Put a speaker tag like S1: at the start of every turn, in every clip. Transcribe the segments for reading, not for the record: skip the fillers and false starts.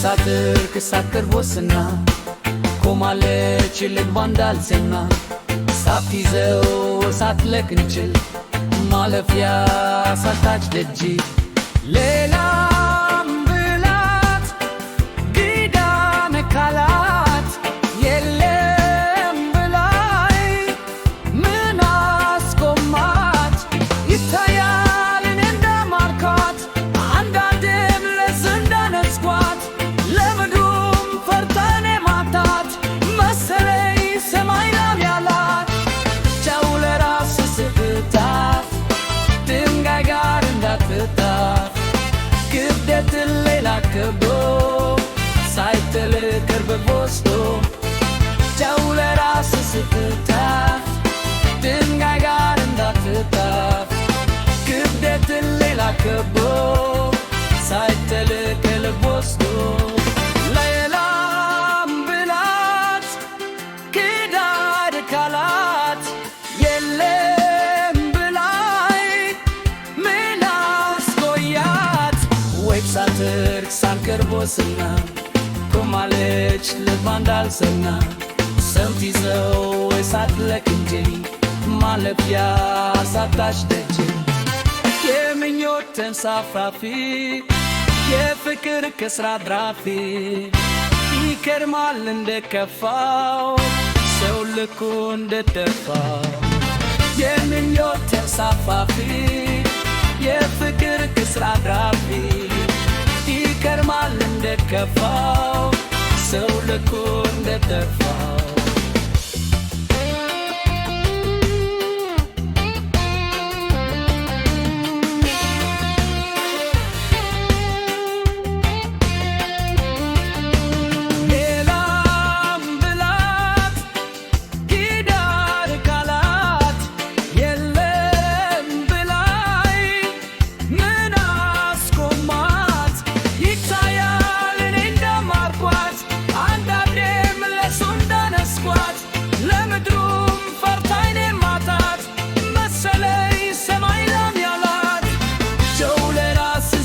S1: ሳትር ወስና ቆማለች ልቧ እንዳልሰና ሳትይዘው ሳትለቅንችል ማለፊያ ሳታች ደጅ ሌላም ብላት ኪዳነ ካላት የለም ብላይ ምን አስቆማት ይታያል እኔ እንዳማርካት አንዳንዴም ለዚህ እንዳነስኳት ለምድሩም ፈርተኔ ማታት መሰለኝ ሰማይ ላም ያላት ቻው ለራስ ስትታት ድንጋይ ጋር እንዳትጣፍ ክብደት ሌላ ከብዶ ሳይጥል ቅርብ ወስዶ ቻው ለራስ ስትታት ድንጋይ ጋር እንዳትጣፍ ክብደት ሌላ ከብዶ ሳይጥል ቅርብ ወስዶ ሌላም ብላት ኪዳነ ካላት የለም ብላይ ምን አስቆያት ወይ ሳትርቅ ሳንቀርብ ወስና ቆማለች ልቧ እንዳልሰና ሰምቲዘው ወይ ሳትለቅ እንጂ ማለፊያ ሳታች ደጅ የምኞት ተንሳፋፊ የፍቅር ከስራ ድራፊ ይከርማል እንደከፋው ሰው ልኩ እንደጠፋው የምኞት ተንሳፋፊ የፍቅር ከስራ ድራፊ ይከርማል እንደከፋው ሰው ልኩ እንደጠፋው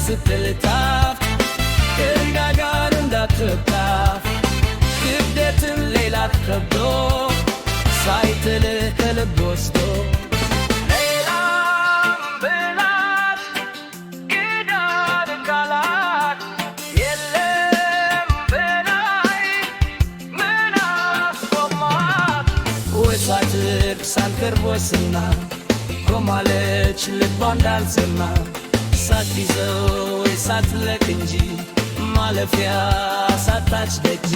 S1: ስትልታፍ ድንጋይ ጋር እንዳትጣፍ ክብደትን ሌላ ከብዶ ሳይጥል ከልብ ወስዶ ሌላም ብላት ኪዳነ ካላት የለም በላይ ምን አስቆማት ወይ ሳትርቅ ሳንቀርብ ወስና ቆማለች ልቧ እንዳልሰና ሳትይዘው ወይ ሳትለቅ እንጂ ማለፊያ ሳታች ደጅ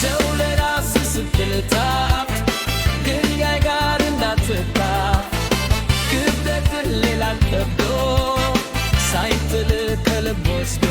S1: ቻው ለራስ ስትልታፍ ድንጋይ ጋር እንዳትጣፍ ክብደት ሌላ ከብዶ ሳይጥል ከልብ ወስዶ